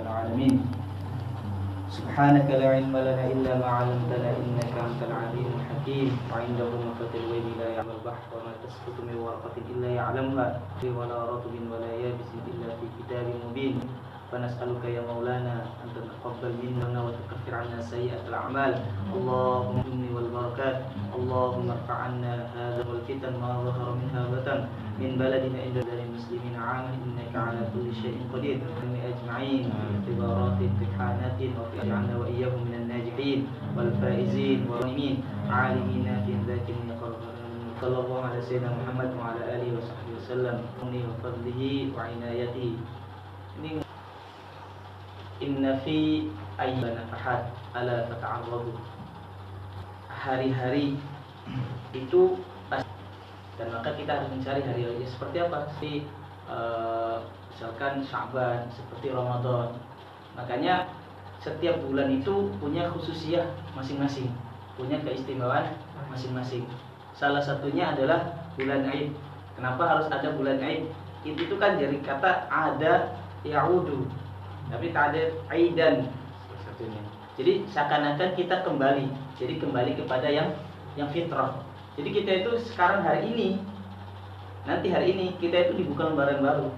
العالمين سبحانك لا علم لنا إلا ما علمتنا إنك أنت العليم الحكيم وعنده مفاتيح الغيب لا يعلم البحر وما تسقط من ورقة إلا يعلمها ولا رطب ولا يابس إلا في كتاب مبين فنسألك يا مولانا أن تتقبل منا وتكفر عنا سيئات الأعمال اللهم إني والبركات اللهم ارفع عنا هذا والفتن ما ظهر منها بطن من بلدنا إلى بلاد المسلمين عاما إنك على كل شيء قدير أجمعين اختبارات امتحانات واجعلنا وإياهم من الناجحين والفائزين والغانمين عالمين في ذاكرين صلى الله على سيدنا محمد وعلى آله وصحبه وسلم وفضله وعنايته Inna fi ayyana nafahat ala tata'arradu. Hari-hari itu dan maka kita harus mencari hari-hari seperti apa? Seperti misalkan Sya'ban, seperti Ramadan. Makanya setiap bulan itu punya khususiyah masing-masing, punya keistimewaan masing-masing. Salah satunya adalah bulan Aid. Kenapa harus ada bulan Aid? Itu kan dari kata ada ya'udu, tapi tak ada aidan satunya. Jadi seakan-akan kita kembali. Jadi kembali kepada yang fitrah. Jadi kita itu sekarang hari ini, nanti hari ini kita itu dibuka lembaran baru.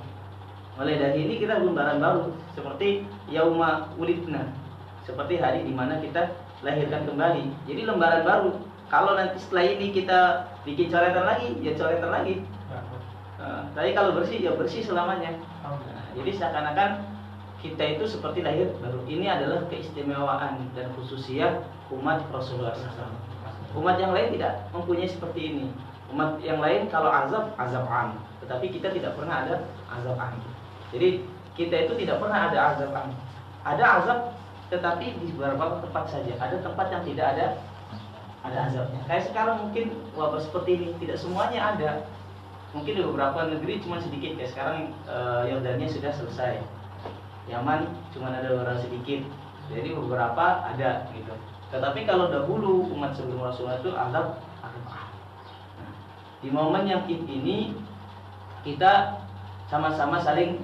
Mulai dari ini kita lembaran baru, seperti yauma ulidna, seperti hari di mana kita lahirkan kembali. Jadi lembaran baru. Kalau nanti setelah ini kita bikin coretan lagi, ya coretan lagi. Tapi kalau bersih, ya bersih selamanya. Jadi seakan-akan kita itu seperti lahir baru. Ini adalah keistimewaan dan khususiyah umat Rasulullah SAW. Umat yang lain tidak mempunyai seperti ini. Umat yang lain kalau azab am, tetapi kita tidak pernah ada azab am. Jadi kita itu tidak pernah ada azab am. Ada azab, tetapi di beberapa tempat saja. Ada tempat yang tidak ada azabnya. Kayak sekarang mungkin wabah seperti ini tidak semuanya ada. Mungkin di beberapa negeri cuma sedikit. Kayak sekarang Yordania sudah selesai. Yaman cuma ada orang sedikit, jadi beberapa ada gitu. Tetapi kalau dahulu umat sebelum Rasulullah itu azab. Nah, di momen yang ini kita sama-sama saling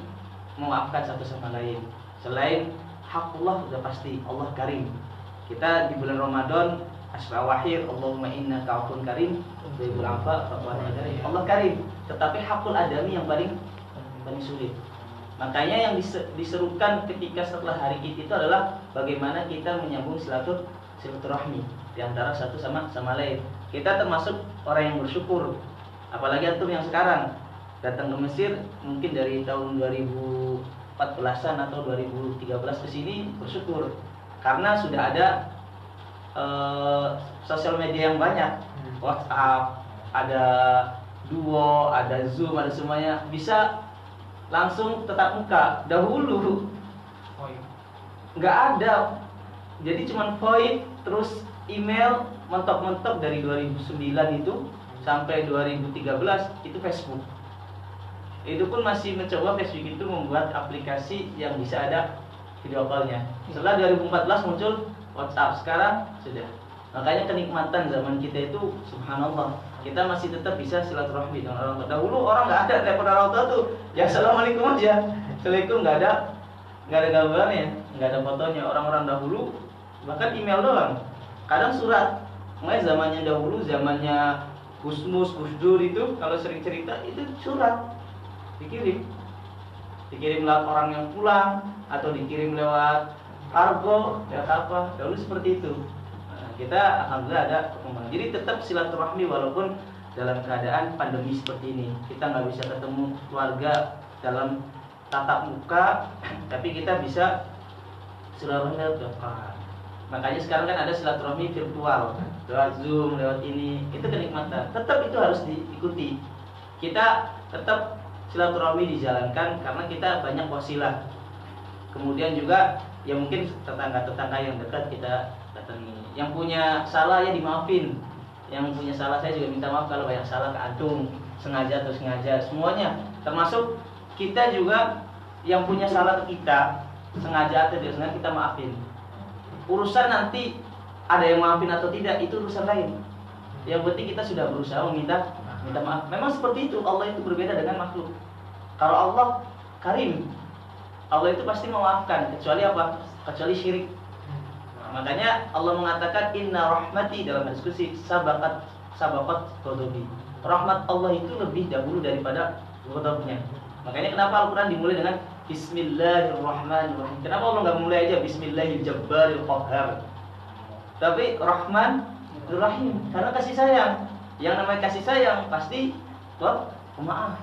memaafkan satu sama lain. Selain hakullah sudah pasti Allah Karim. Kita di bulan Ramadan asrawahir Allahumma inna ka'afun karim tuhibbul afwa fa'fu anni. Allah Karim, tetapi hakul adami yang paling sulit. Makanya yang diserukan ketika setelah hari Id itu adalah bagaimana kita menyambung silaturahmi di antara satu sama lain. Kita termasuk orang yang bersyukur. Apalagi antum yang sekarang datang ke Mesir mungkin dari tahun 2014-an atau 2013 ke sini bersyukur karena sudah ada sosial media yang banyak. WhatsApp, ada Duo, ada Zoom, ada semuanya bisa langsung tetap muka. Dahulu nggak ada, jadi cuma void terus email mentok-mentok dari 2009 itu sampai 2013 itu Facebook. Itu pun masih mencoba Facebook itu membuat aplikasi yang bisa ada video call-nya. Setelah 2014 muncul WhatsApp, sekarang sudah. Makanya kenikmatan zaman kita itu subhanallah, kita masih tetap bisa silaturahmi dengan orang tua. Dahulu orang nggak ada telepon orang tua tuh, ya assalamualaikum aja, assalamualaikum, nggak ada gambarnya, nggak ada fotonya. Orang-orang dahulu bahkan email doang, kadang surat. Makanya zamannya dahulu, zamannya Gusmus, Gusdur itu kalau sering cerita itu surat dikirim lewat orang yang pulang atau dikirim lewat kargo, lewat apa. Dahulu seperti itu. Kita alhamdulillah ada perkembangan. Jadi tetap silaturahmi walaupun dalam keadaan pandemi seperti ini. Kita nggak bisa ketemu keluarga dalam tatap muka, tapi kita bisa silaturahmi lewat telepon. Makanya sekarang kan ada silaturahmi virtual, lewat Zoom, lewat ini. Itu kenikmatan. Tetap itu harus diikuti. Kita tetap silaturahmi dijalankan karena kita banyak wasilah. Kemudian juga ya mungkin tetangga-tetangga yang dekat kita datangi. Yang punya salah ya dimaafin. Yang punya salah saya juga minta maaf kalau banyak salah ke antum, sengaja atau sengaja, semuanya. Termasuk kita juga yang punya salah ke kita, sengaja atau tidak sengaja kita maafin. Urusan nanti ada yang maafin atau tidak itu urusan lain. Yang penting kita sudah berusaha minta maaf. Memang seperti itu, Allah itu berbeda dengan makhluk. Kalau Allah Karim, Allah itu pasti memaafkan, kecuali apa? Kecuali syirik. Nah, makanya Allah mengatakan inna rahmati dalam diskusi sabaqat ghadabi. Rahmat Allah itu lebih dahulu daripada ghadabnya. Makanya kenapa Al-Quran dimulai dengan Bismillahirrahmanirrahim. Kenapa Allah nggak mulai aja Bismillahirrahmanirrahim Qahhar, tapi Rahman Rahim? Karena kasih sayang. Yang namanya kasih sayang pasti pemaaf.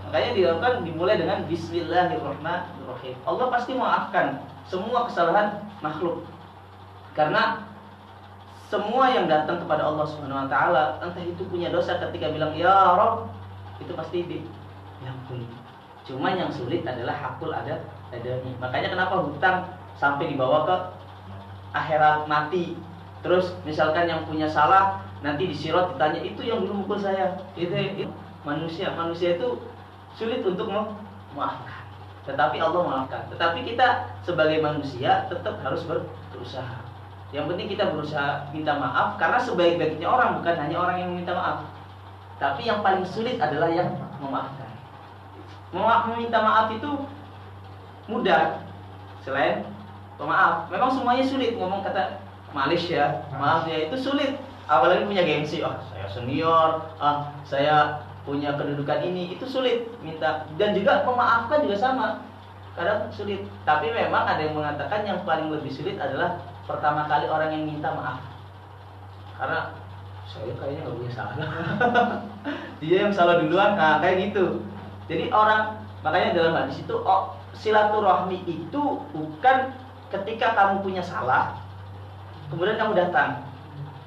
Makanya dilakukan dimulai dengan Bismillahirrahmanirrahim. Allah pasti memaafkan semua kesalahan makhluk. Karena semua yang datang kepada Allah Subhanahu wa taala, entah itu punya dosa ketika bilang ya Rabb, itu pasti diampuni. Cuma yang sulit adalah hakul adanya. Makanya kenapa hutang sampai dibawa ke akhirat mati. Terus misalkan yang punya salah nanti disirat ditanya itu yang dulu mukul saya. Itu manusia itu sulit untuk memaafkan. Tetapi Allah memaafkan. Tetapi kita sebagai manusia tetap harus berusaha. Yang penting kita berusaha minta maaf, karena sebaik-baiknya orang bukan hanya orang yang meminta maaf, tapi yang paling sulit adalah yang memaafkan. Meminta maaf itu mudah, selain pemaaf. Memang semuanya sulit. Ngomong kata Malaysia, maaf ya itu sulit. Apalagi punya gengsi, saya senior, saya punya kedudukan ini, itu sulit minta. Dan juga memaafkan juga sama, kadang sulit. Tapi memang ada yang mengatakan yang paling lebih sulit adalah pertama kali orang yang minta maaf, karena saya kayaknya nggak punya salah. Dia yang salah duluan, nah kayak gitu. Jadi orang, makanya dalam hadis itu silaturahmi itu bukan ketika kamu punya salah kemudian kamu datang,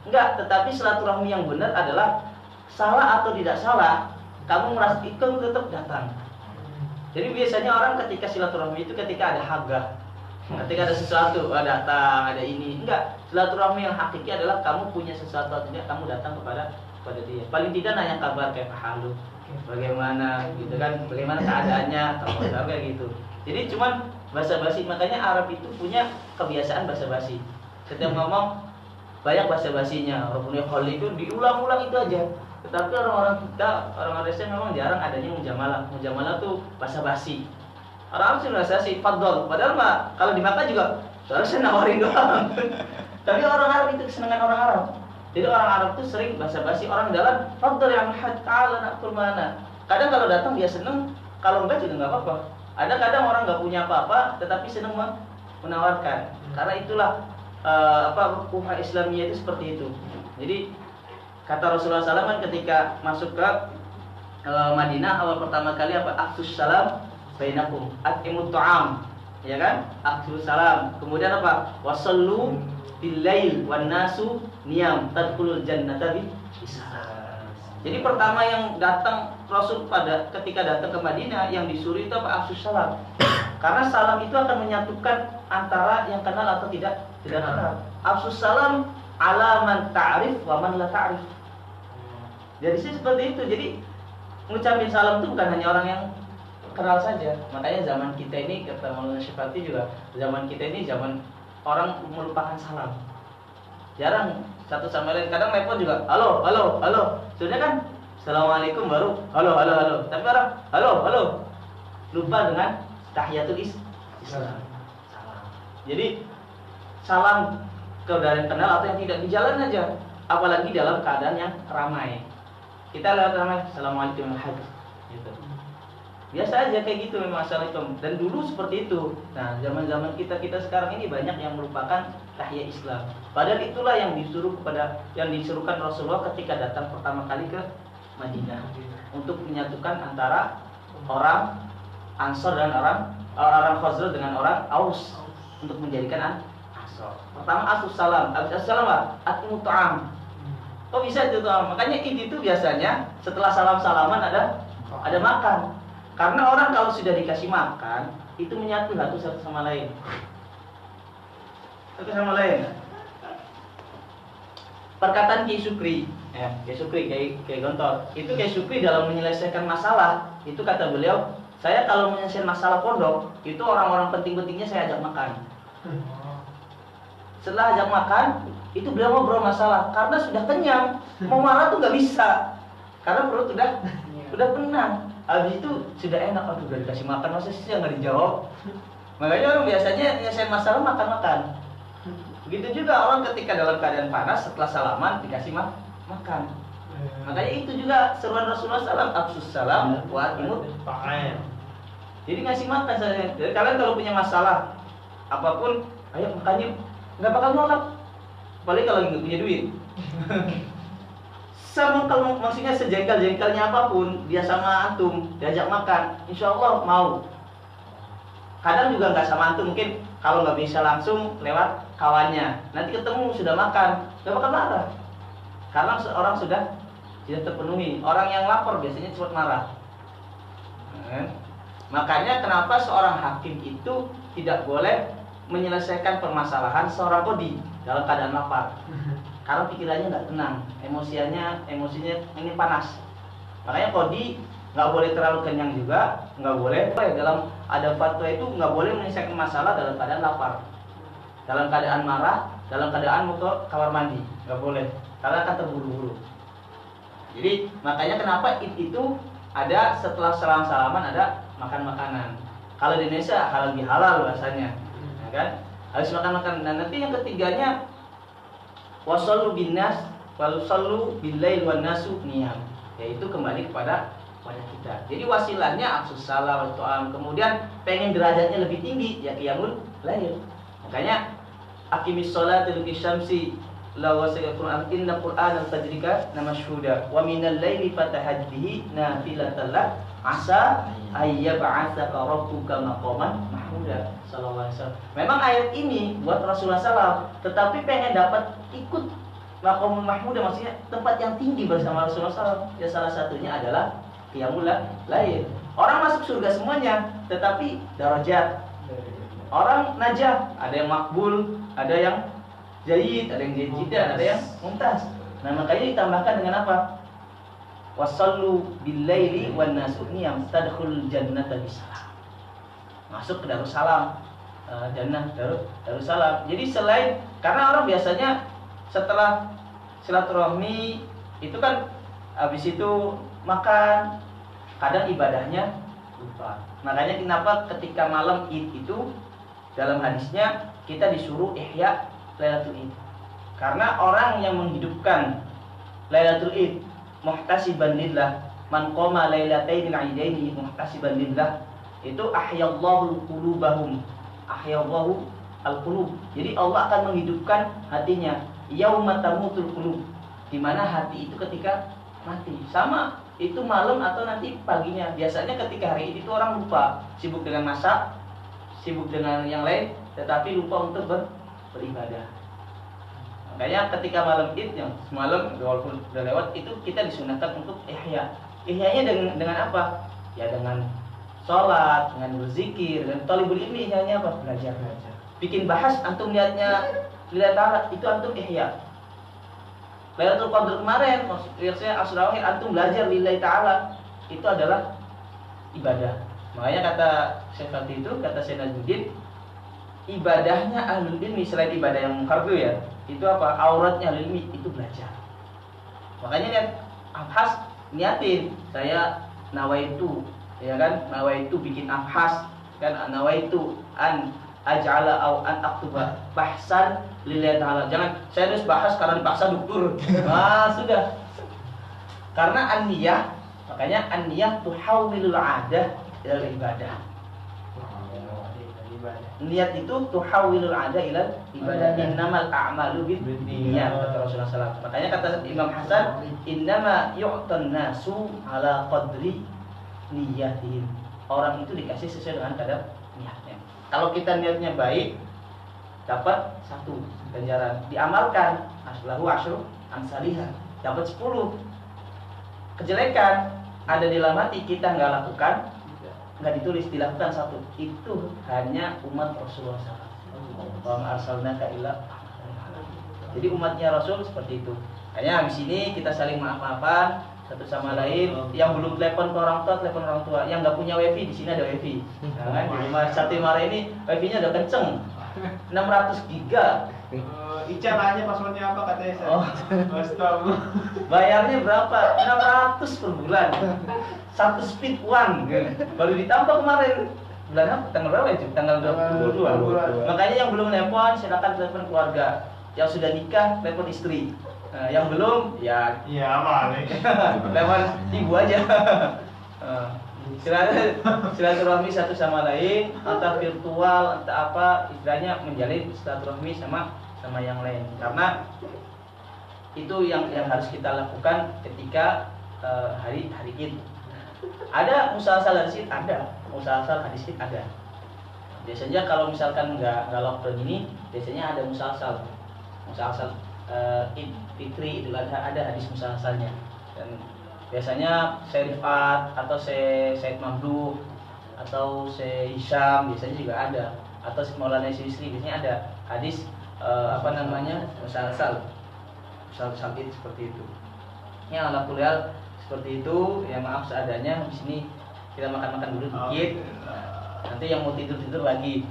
enggak. Tetapi silaturahmi yang benar adalah salah atau tidak salah, kamu merasa kamu tetap datang. Jadi biasanya orang ketika silaturahmi itu ketika ada hagah, ketika ada sesuatu, datang, ada ini. Enggak, silaturahmi yang hakiki adalah kamu punya sesuatu atau tidak, kamu datang kepada dia. Paling tidak nanya kabar kayak halu, bagaimana gitu kan, bagaimana keadaannya, kalau kayak gitu. Jadi cuman basa-basi. Makanya Arab itu punya kebiasaan basa-basi. Setiap ngomong banyak basa-basinya. Rabbuna Khalil itu diulang-ulang itu aja. Tetapi orang-orang kita, orang Indonesia memang jarang adanya mujamalah. Mujamalah tuh basa-basi. Orang Arab sih basa-basi, fadl. Padahal mah kalau dimakan juga seharusnya nawarin doang. Tapi orang Arab itu kesenangan orang Arab. Jadi orang Arab tuh sering basa-basi. Orang jalan, fadl yang ta'ala nakul mana. Kadang kalau datang dia seneng, kalau enggak juga enggak apa-apa. Ada kadang orang enggak punya apa-apa tetapi seneng menawarkan. Karena itulah rukuhah Islamiyah itu seperti itu. Jadi kata Rasulullah SAW ketika masuk ke Madinah, awal pertama kali apa? Afsus salam bainakum, at'imut ta'am, ya kan? Afsus salam. Kemudian apa? Wasallu bil lail wan nasu niyam tadkhulul jannata bi salam. Jadi pertama yang datang Rasul pada ketika datang ke Madinah yang disuruh itu apa? Afsus salam. Karena salam itu akan menyatukan antara yang kenal atau tidak kenal. Afsus salam ala man ta'rif wa man la ta'rif. Jadi seperti itu. Jadi ngucapin salam itu bukan hanya orang yang kenal saja. Makanya zaman kita ini, kata Maulana Syafati juga, zaman kita ini zaman orang melupakan salam. Jarang satu sama lain. Kadang telepon juga, halo, halo, halo. Sudah kan, assalamualaikum baru, halo, halo, halo. Tapi orang, halo, halo. Lupa dengan tahiyatul Islam. Salam. Jadi salam kepada yang kenal atau yang tidak di jalan aja. Apalagi dalam keadaan yang ramai. Kita lewat ramai, assalamualaikum warahmatullahi wabarakatuh. Gitu. Biasa aja kayak gitu memang assalamualaikum. Dan dulu seperti itu. Nah, zaman-zaman kita sekarang ini banyak yang merupakan tahiyat Islam. Padahal itulah yang disuruhkan Rasulullah ketika datang pertama kali ke Madinah untuk menyatukan antara orang Ansor dan orang Khazraj dengan orang Aus untuk menjadikan Ansor. Pertama Afsus salam. Afsus salam apa? At'imut ta'am. Kok bisa itu tuh? Makanya itu biasanya setelah salam-salaman ada makan. Karena orang kalau sudah dikasih makan, itu menyatu satu sama lain. Satu sama lain. Perkataan Kiai Sukri, Kiai Gontor. Itu Kiai Sukri dalam menyelesaikan masalah, itu kata beliau, saya kalau menyelesaikan masalah pondok, itu orang-orang penting-pentingnya saya ajak makan. Setelah ajak makan, itu beliau ngobrol masalah. Karena sudah kenyang, mau marah tuh nggak bisa. karena perut udah tenang. Habis itu sudah enak, aduh udah dikasih makan masa sih nggak dijawab. Makanya orang biasanya nyelesain masalah makan. Begitu juga orang ketika dalam keadaan panas setelah salaman dikasih makan. Makanya itu juga seruan Rasulullah SAW, afsus salam wa imut. Jadi ngasih makan saja. Jadi kalian kalau punya masalah apapun, ayo makan yuk, nggak bakal nolak. Apalagi kalau nggak punya duit. Sama kalau maksudnya sejengkal-jengkalnya apapun dia sama antum diajak makan, insya Allah mau. Kadang juga nggak sama antum, mungkin kalau nggak bisa langsung lewat kawannya, nanti ketemu sudah makan, nggak bakal marah. Karena orang sudah terpenuhi. Orang yang lapar biasanya cepat marah. Makanya kenapa seorang hakim itu tidak boleh menyelesaikan permasalahan seorang kodi dalam keadaan lapar. Karena pikirannya nggak tenang, emosinya ini panas. Makanya kodi nggak boleh terlalu kenyang juga, nggak boleh. Dalam ada fatwa itu nggak boleh menyelesaikan masalah dalam keadaan lapar, dalam keadaan marah, dalam keadaan mau ke kamar mandi, nggak boleh. Karena akan terburu-buru. Jadi makanya kenapa itu ada setelah salaman ada makan makanan. Kalau di Indonesia halal bihalal bahasanya, ya kan? Harus makan makanan. Dan nanti yang ketiganya wasallu binnas wasallu billail wan nasu niyam, yaitu kembali kepada kita. Jadi wasilahnya afsus salam wa ta'am. Kemudian pengen derajatnya lebih tinggi ya qiyamul lail. Makanya aqimis sholata li syamsi la wasaya Qur'an inna Qur'an al-fajrika namasyhuda wa minal laili fatahajjihi nafilatan lak asa ayyab'atsaka rabbuka maqaman mahmuda sallallahu alaihi wasallam. Memang ayat ini buat Rasulullah SAW, tetapi pengen dapat ikut maqaman mahmuda, maksudnya tempat yang tinggi bersama Rasulullah SAW. Ya salah satunya adalah qiyamul lail. Orang masuk surga semuanya, tetapi darajat. Orang najah, ada yang makbul, ada yang jayyid, ada yang jayyidan, ada yang mumtaz. Nah, makanya ditambahkan dengan apa? Wasallu billaili wan nasu niyam tadkhul jannata bisalam. Masuk ke Darussalam. Jannah Darussalam. Jadi selain karena orang biasanya setelah silaturahmi itu kan habis itu makan, kadang ibadahnya lupa. Makanya kenapa ketika malam Id itu dalam hadisnya kita disuruh ihya Lailatul Id. Karena orang yang menghidupkan Lailatul Id muhtasiban lillah, man qama lailatainil aidaini muhtasiban lillah, itu ahyallahu qulubahum, ahyallahu al-qulub. Jadi Allah akan menghidupkan hatinya yauma tamutul qulub, di mana hati itu ketika mati. Sama itu malam atau nanti paginya. Biasanya ketika hari itu orang lupa, sibuk dengan masak, sibuk dengan yang lain, tetapi lupa untuk beribadah. Makanya ketika malam Id yang semalam walaupun sudah lewat itu kita disunahkan untuk ihya. Ihyanya dengan apa? Ya dengan sholat, dengan berzikir, dan talibul ilmi ihyanya apa? Belajar. Bikin bahas antum lihat Ta'ala itu antum ihya. Lailatul Qadar kemarin maksudnya asrawahir antum belajar lillahi ta'ala, itu adalah ibadah. Makanya kata Syekh Fatih itu, kata Syekh Najmuddin, ibadahnya ahlul ilmi selain ibadah yang fardu ya, itu apa? Auratnya ahlul ilmi itu belajar. Makanya lihat abhas, niatin saya nawaitu, ya kan? Nawaitu bikin abhas, kan? Nawaitu an aj'ala au an aktuba bahsan lillahi ta'ala. Jangan saya harus bahas karena dipaksa dokter. Sudah. Karena an-niyah, makanya an-niyah tuhawwilul 'adah ila ibadah. Niat itu tuhawwilul 'adah ila ibadah. Innamal a'malu binniyat, kata Rasulullah SAW. Makanya kata Imam Hasan, innama yu'tan nasu ala qadri niyatihim. Orang itu dikasih sesuai dengan kadar niatnya. Kalau kita niatnya baik, dapat 1 ganjaran. Diamalkan, aslahu asyru amsalihah, dapat 10. Kejelekan ada di dalam hati kita nggak lakukan, nggak ditulis, dilakukan 1. Itu hanya umat Rasulullah SAW. Wa ma arsalnaka illa. Jadi umatnya Rasul seperti itu. Hanya habis ini kita saling maaf-maafan, satu sama lain. Yang belum telepon ke orang tua, yang nggak punya wifi di sini ada wifi. Nah, kan di rumah satu Mara ini wifi-nya udah kenceng, 600 giga. Ica nanya passwordnya apa katanya saya. Oh. Astaga. Bayarnya berapa? 600 per bulan. Satu speed one. Baru ditambah kemarin. Bulan apa? Tanggal berapa itu? Tanggal 22. Makanya yang belum telepon silakan telepon keluarga. Yang sudah nikah telepon istri. Nah, yang belum ya Iya, balik. telepon ibu aja. Silaturahmi satu sama lain, entah virtual, entah apa, istilahnya menjalin silaturahmi sama yang lain. Karena itu yang harus kita lakukan ketika hari Id. Ada musal-sal hadis Id, ada musal-sal hadis Id, ada. Biasanya kalau misalkan nggak lockdown ini, biasanya ada musal-sal Id Fitri, Idul Adha, ada hadis musal-salnya. Dan biasanya Syekh Rifat atau Syekh Mamduh atau Syekh Hisham biasanya juga ada, atau Maulana Sisri biasanya ada hadis musal-sal Id seperti itu. Ya ala kuliah seperti itu. Ya maaf seadanya, di sini kita makan dulu dikit. Nanti yang mau tidur lagi.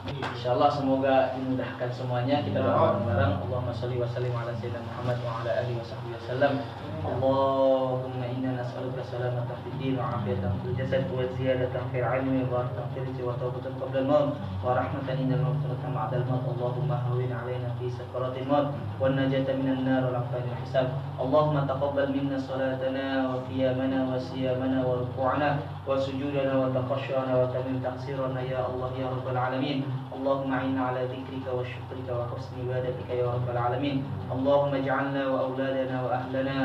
Insyaallah semoga dimudahkan semuanya. Kita doa bareng. Allahumma shalli wa sallim ala sayyidina Muhammad wa ala alihi wasallam. Allahumma inna nas'aluka salamatan fid din wa afiyatan fil jasad wa ziyadatan fil ilmi wa barakatan fil rizqi wa tawbatan qabla al-maut wa rahmatan indal maut wa ba'da al-maut. Allahumma hawwin 'alaina fi sakaratil maut wa najata minan nar wa afiyatan hisab. Allahumma taqabbal minna salatana wa qiyamana wa siyamana wa ruku'ana wa sujudana wa taqashshana wa tamim taqsirana ya Allah ya rabbal alamin. Allahumma inna ala dzikrika wa syukrika wa husni ibadatika ya rabbal alamin. Allahumma ij'alna wa auladana wa ahlana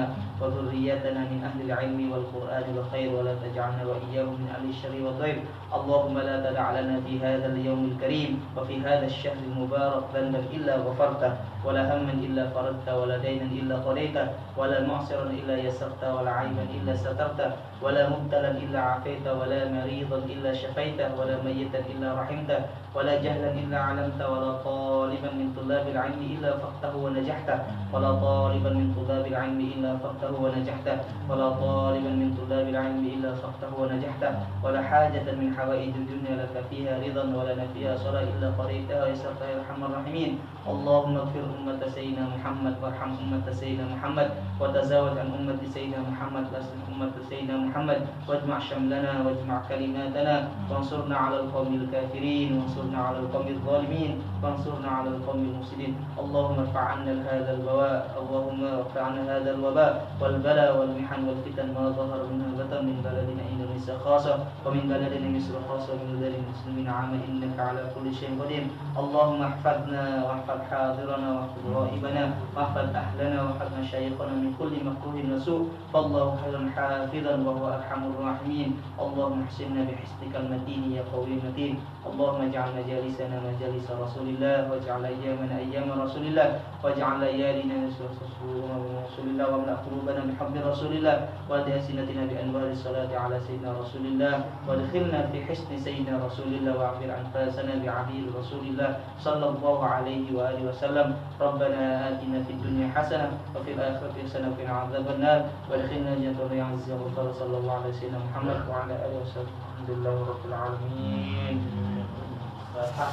wa dhurriyyatana min ahli al-'ilmi wal qur'ani wal khair wa la taj'alna wa iyyahum min ahli asy-syarri wad dhair. Allahumma la tad'a lana fi hadzal yawmil karim wa fi hadzal syahril mubarak dhanban illa ghafartah wa la hamman illa faradta wa la daynan illa qadaita wa la mu'siran illa yassarta wa la 'aiban illa satarta wa la mubtalan illa 'afaita wa la maridan illa shafaita wa la mayyitan illa rahimta wa la jahlan illa 'alamta wa la taliban min tullabil 'ilmi illa faqtahu wa najahta wa la taliban min tullabil 'ilmi illa faqtahu wa najahta wa la taliban min tullabil 'ilmi illa faqtahu wa najahta wa la hajatan min hawaijid dunya laka fiha ridan wa lana fiha salah illa qadaitaha ya sarta ya arhamar rahimin. Allahumma ighfir ummata sayyidina Muhammad warham ummata sayyidina Muhammad wa tazawwaj an ummati sayyidina Muhammad wa aslih ummata sayyidina Muhammad wajma' shamlana wajma' kalimatana wansurna 'alal qaumil kafirin wansurna 'alal qaumil zalimin wansurna 'alal qaumil mufsidin. Allahumma irfa' 'anna hadzal bawa Allahumma irfa' 'anna hadzal waba wal bala wal mihan wal fitan ma dhahara minha batan min baladina Indonesia khassa wa min baladina Misr khassa min baladil muslimin 'amma innaka 'ala kulli syai'in qadir. Allahumma ihfadna wa ihfad hadirana wa ihfad ghaibana wa ihfad ahlana wa ihfad masyayikhana min kulli makruhin wa su'. Wallahu khairun hafizan wa huwa arhamur rahimin. Allahumma ihsinna bi hisnikal matin ya qawiyyul matin. Allahumma ij'alna jalisana majalis Rasulillah waj'al ayyamana ayyam Rasulillah waj'al layalina Rasulillah wa amla qulubana bi habbi Rasulillah wa asinatina bi anwari salati ala sayyidina Rasulillah wa adkhilna fi hisni sayyidina Rasulillah wa afir anfasana bi habib Rasulillah sallallahu alaihi wa alihi wasallam. Rabbana atina fid dunya hasanah wa fil akhirati hasanah wa qina adzaban nar wa adkhilna jannata ya'izzu wa sallallahu alaihi wasallam Muhammad wa ala alihi wasallam. Alhamdulillahirabbil alamin. Bapak